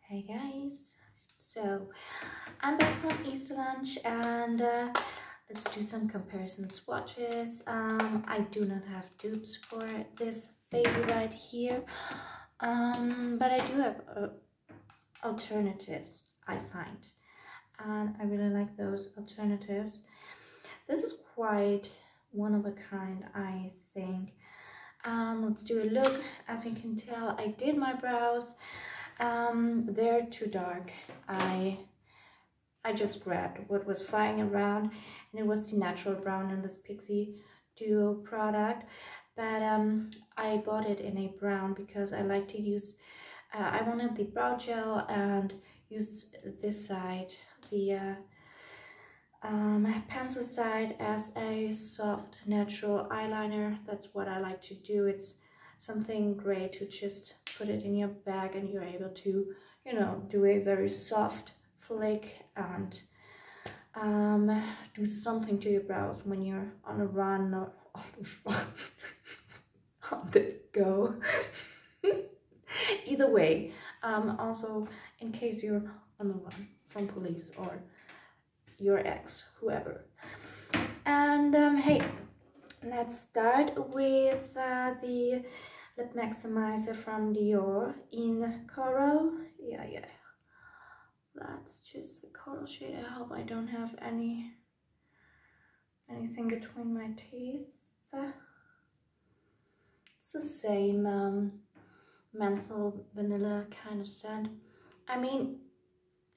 Hey guys, so I'm back from Easter lunch and let's do some comparison swatches. I do not have dupes for this baby right here, but I do have alternatives I find, and I really like those alternatives. This is quite one of a kind, I think. Let's do a look. As you can tell, I did my brows. They're too dark. I just grabbed what was flying around, and it was the natural brown in this Pixi Duo product, but I bought it in a brown because I like to use I wanted the brow gel and use this side, the pencil side, as a soft natural eyeliner. That's what I like to do. It's something great to just put it in your bag and you're able to, you know, do a very soft flick and do something to your brows when you're on a run or on the run, on the go. Either way, also in case you're on the run from police or your ex, whoever. And hey, let's start with the lip maximizer from Dior in coral. Yeah, that's just the coral shade. I hope I don't have anything between my teeth. It's the same menthol vanilla kind of scent. I mean,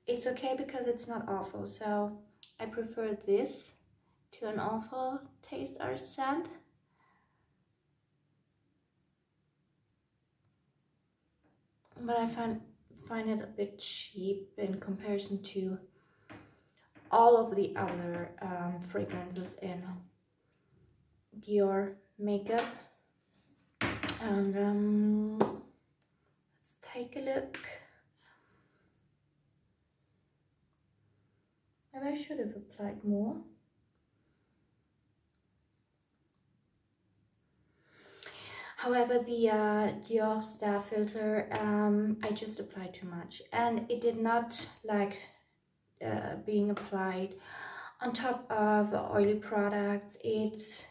it's okay because it's not awful, so I prefer this to an awful taste or scent. But I find it a bit cheap in comparison to all of the other fragrances in Dior makeup. And let's take a look. Maybe I should have applied more. However, the Dior Star Filter, I just applied too much, and it did not like being applied on top of oily products. It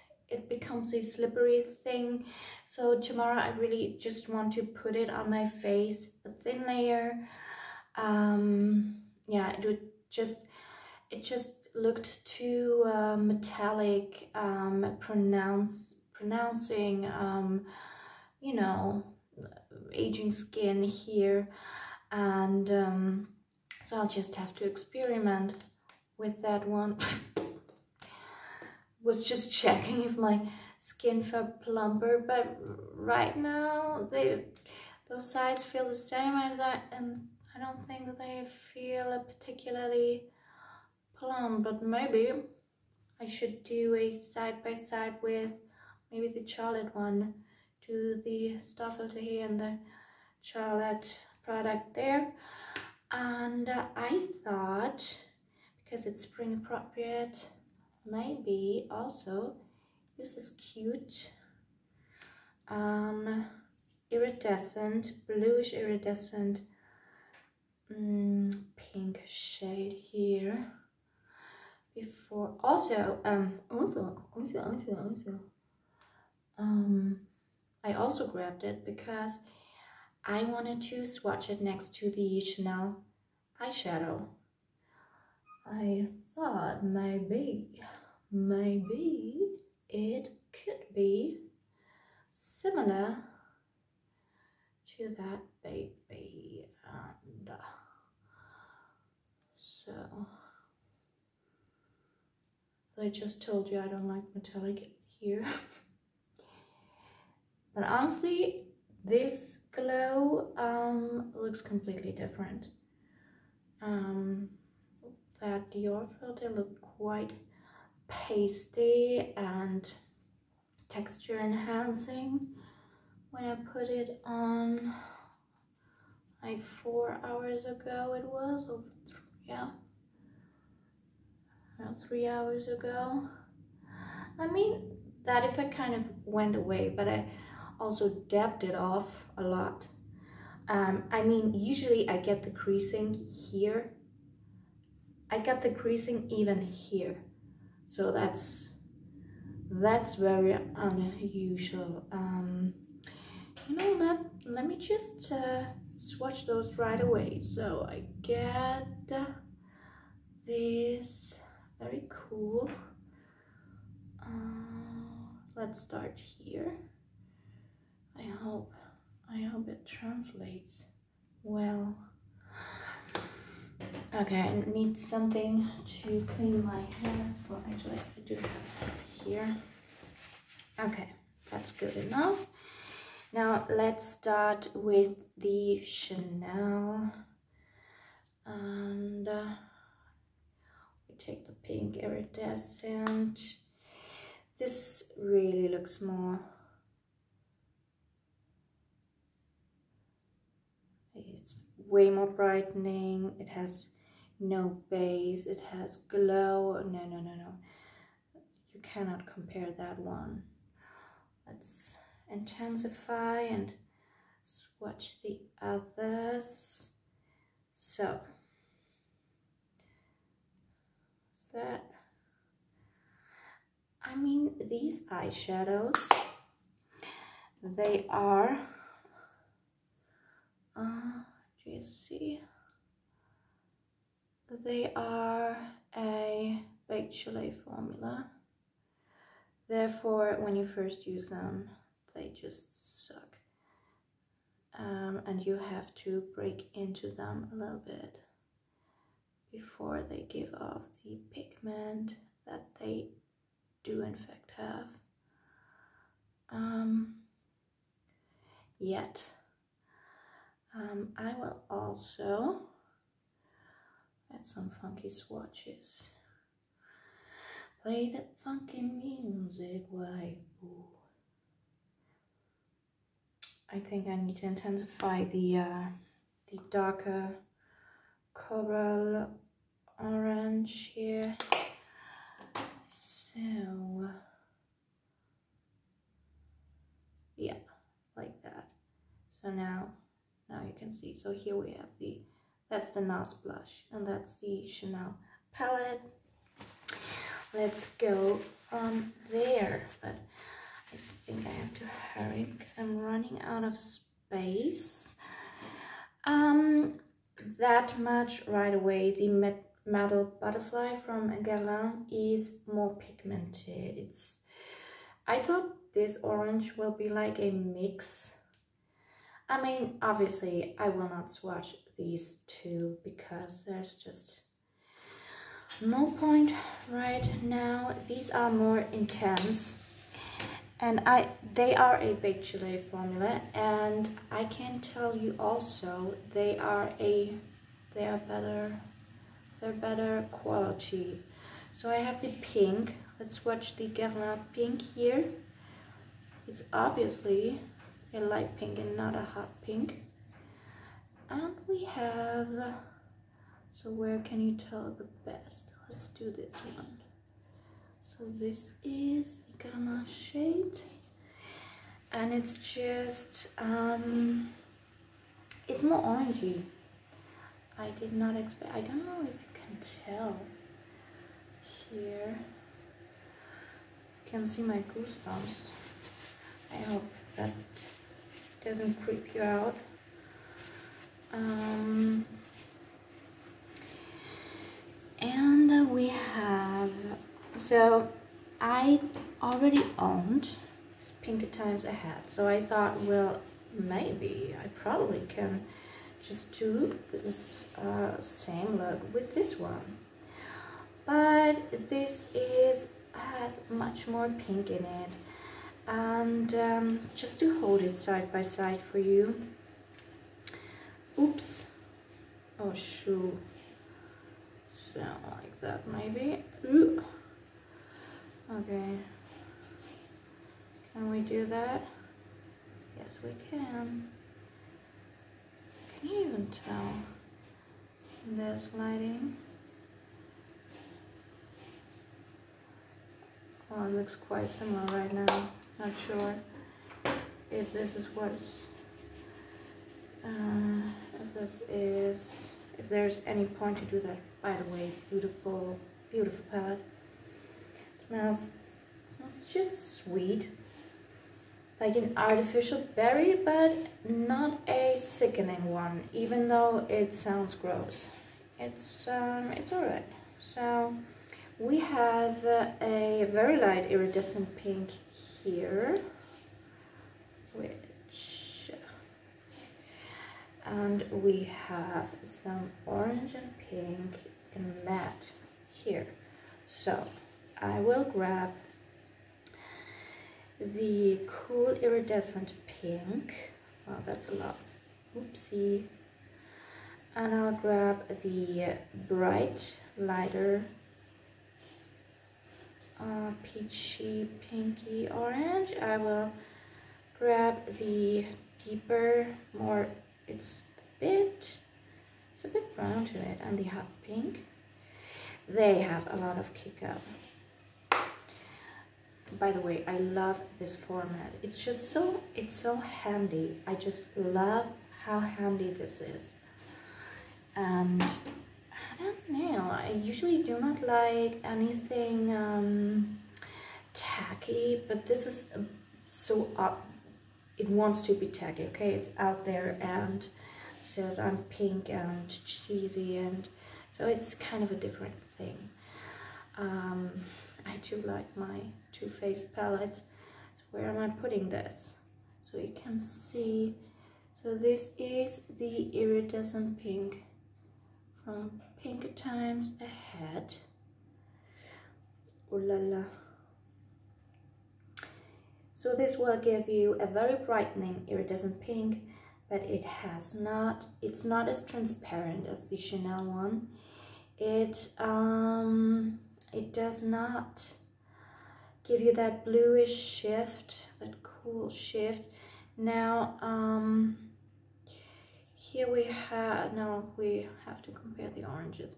becomes a slippery thing. So tomorrow I really just want to put it on my face, a thin layer. Yeah, it just looked too metallic, pronouncing you know, aging skin here, and so I'll just have to experiment with that one. Was just checking if my skin felt plumper, but right now those sides feel the same, and I don't think that they feel particularly plump. But maybe I should do a side by side with maybe the Charlotte one. Do the Star Filter here and the Charlotte product there. And I thought, because it's spring appropriate, maybe also use this cute iridescent, bluish iridescent pink shade here. Before also I also grabbed it because I wanted to swatch it next to the Chanel eyeshadow. I thought maybe it could be similar to that baby, and so I just told you I don't like metallic here. But honestly, this glow looks completely different. That Dior filter looked quite pasty and texture enhancing when I put it on like 4 hours ago. It was, or yeah, around 3 hours ago. I mean, that effect kind of went away, but I also dabbed it off a lot. I mean, usually I get the creasing here. I got the creasing even here. So that's very unusual. You know, let me just swatch those right away. So I get this very cool. Let's start here. I hope it translates well. Okay, I need something to clean my hands. Well, actually, I do have that here. Okay, that's good enough. Now let's start with the Chanel, and we take the pink iridescent. This really looks more, it's way more brightening. It has no base, it has glow. No, you cannot compare that one. Let's intensify and swatch the others. So is that, I mean, these eyeshadows, they are do you see, they are a baked Chalet formula. Therefore, when you first use them, they just suck. And you have to break into them a little bit before they give off the pigment that they do in fact have. Yet, I will also add some funky swatches. Play that funky music, why? I think I need to intensify the darker coral orange here. So yeah, like that. So now you can see. So here we have that's the NARS blush, and that's the Chanel palette. Let's go from there, but I think I have to hurry because I'm running out of space. That much right away. The Metal Butterfly from Guerlain is more pigmented. I thought this orange will be like a mix. I mean, obviously I will not swatch these two because there's just no point right now. These are more intense, and they are a baked Chalet formula, and I can tell you also they're better quality. So I have the pink. Let's swatch the Guerlain pink here. It's obviously a light pink and not a hot pink. And we have, so where can you tell the best? Let's do this one. So this is the Guerlain shade, and it's just it's more orangey. I did not expect, I don't know if you can tell here. You can see my goosebumps. I hope that doesn't creep you out. And we have, so I already owned Pinker Times Ahead, so I thought, well, maybe I probably can just do this same look with this one, but this has much more pink in it. And just to hold it side by side for you, oops, oh shoot, so like that maybe. Ooh. Okay, can we do that? Yes, we can. Can you even tell this lighting? Oh, it looks quite similar right now. Not sure if this is what's if there's any point to do that. By the way, beautiful, beautiful palette. It smells just sweet, like an artificial berry, but not a sickening one, even though it sounds gross. It's alright. So we have a very light iridescent pink here, and we have some orange and pink in matte here. So I will grab the cool iridescent pink. Wow, that's a lot. Oopsie. And I'll grab the bright, lighter, peachy, pinky orange. I will grab the deeper, more, it's a bit brown to it, and the hot pink. They have a lot of kick up. By the way, I love this format. It's so handy. I just love how handy this is. And I don't know, I usually do not like anything tacky, but this is so up. It wants to be tacky, okay? It's out there and says I'm pink and cheesy, and so it's kind of a different thing. I do like my Too Faced palette. So where am I putting this? So you can see. So this is the iridescent pink from Pink Times Ahead. Ooh la la. So this will give you a very brightening iridescent pink, but it's not as transparent as the Chanel one. It does not give you that bluish shift, that cool shift. Now, here we have to compare the oranges.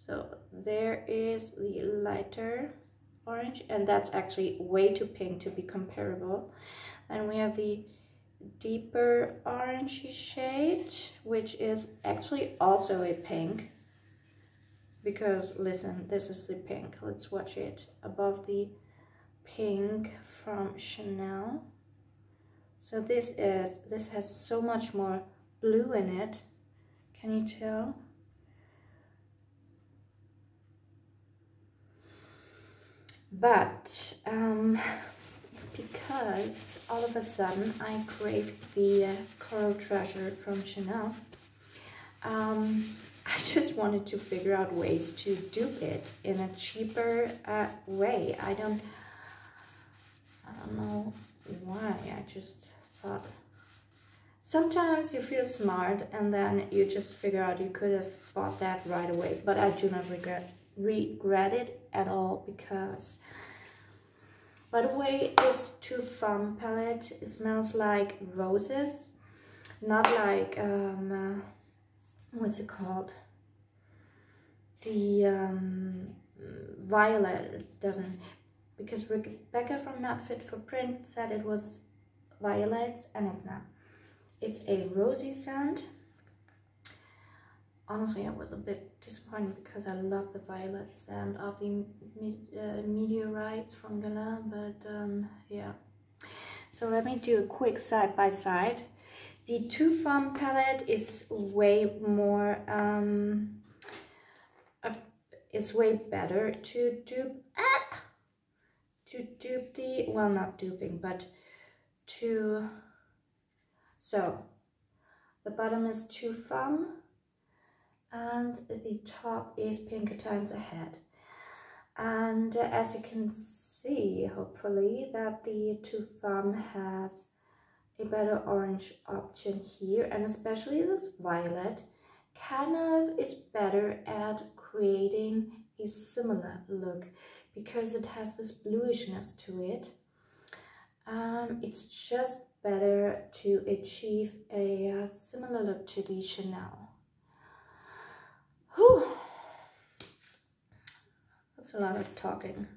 So there is the lighter orange, and that's actually way too pink to be comparable. Then we have the deeper orangey shade, which is actually also a pink. Because listen, this is the pink. Let's watch it above the pink from Chanel. So this has so much more blue in it. Can you tell? But because all of a sudden I craved the Coral Treasure from Chanel, I just wanted to figure out ways to dupe it in a cheaper way. I don't know why. I just thought sometimes you feel smart and then you just figure out you could have bought that right away. But I do not regret it at all, because, by the way, this Too Femme palette, it smells like roses, not like what's it called? The violet. It doesn't, because Rebecca from Not Fit for Print said it was violets, and it's not. It's a rosy scent. Honestly, I was a bit disappointed because I love the violet scent of the meteorites from Guerlain, but yeah. So let me do a quick side by side. The Too Femme palette is way more, it's way better to dupe, the, well, not duping, but so the bottom is Too Femme and the top is Pink Times Ahead. And as you can see, hopefully, that the Too Femme has a better orange option here, and especially this violet kind of is better at creating a similar look because it has this bluishness to it. It's just better to achieve a similar look to the Chanel. Whew. That's a lot of talking.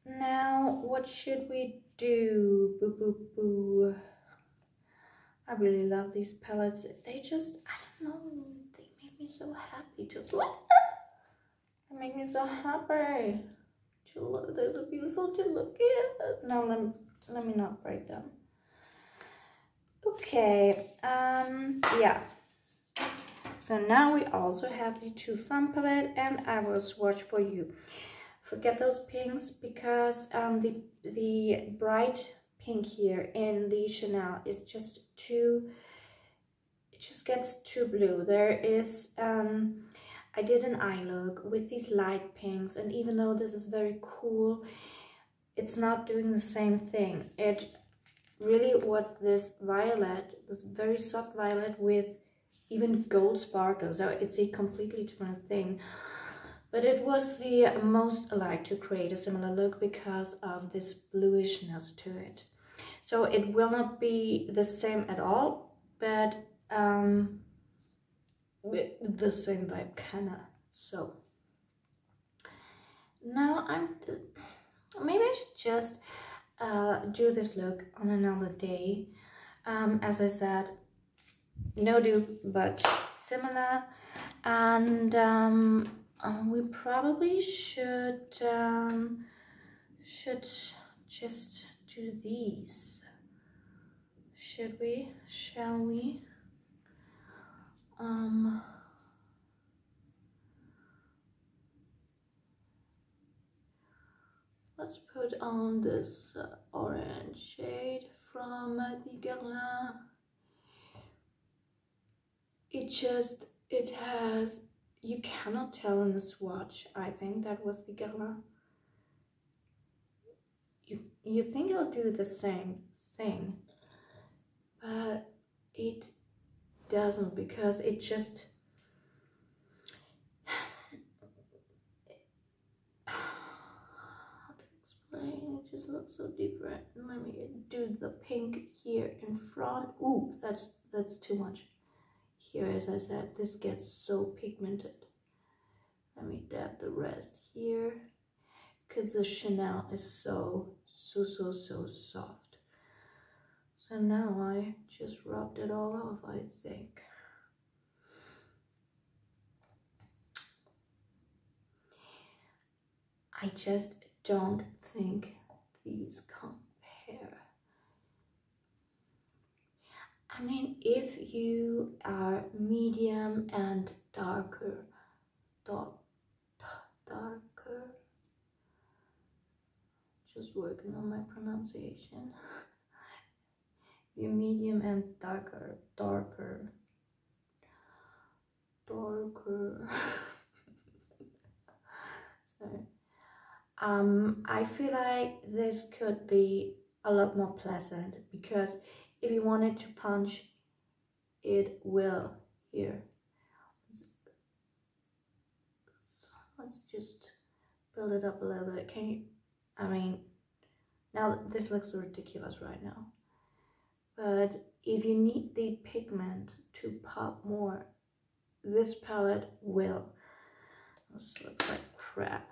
Now, what should we do? Boo, boo, boo. I really love these palettes. They just, I don't know, they make me so happy to look. They make me so happy to look. They're so beautiful to look at. Now let me not break them. Okay, yeah. So now we also have the Too Fun palette, and I will swatch for you. Forget those pinks, because the bright pink here in the Chanel is just too, it just gets too blue. There is, I did an eye look with these light pinks, and even though this is very cool, it's not doing the same thing. It really was this violet, this very soft violet with even gold sparkles. So it's a completely different thing. But it was the most alike to create a similar look because of this bluishness to it. So it will not be the same at all, but with the same vibe kinda. So now maybe I should just do this look on another day. As I said, no dupe, but similar. And we probably should just do these. Should we? Shall we? Let's put on this orange shade from the Guerlain. It has, you cannot tell in the swatch. I think that was the Guerlain. You think it'll do the same thing, but it doesn't, because it just, how to explain, it just looks so different. Let me do the pink here in front. Ooh, that's too much. Here, as I said, this gets so pigmented. Let me dab the rest here, because the Chanel is so soft. So now I just rubbed it all off, I think. I just don't think these compare. I mean, if you are medium and darker, just working on my pronunciation. You're medium and darker. Sorry. I feel like this could be a lot more pleasant, because if you wanted to punch, it will here. Let's just build it up a little bit. Can you, I mean, now this looks ridiculous right now, but if you need the pigment to pop more, this palette will. This looks like crap.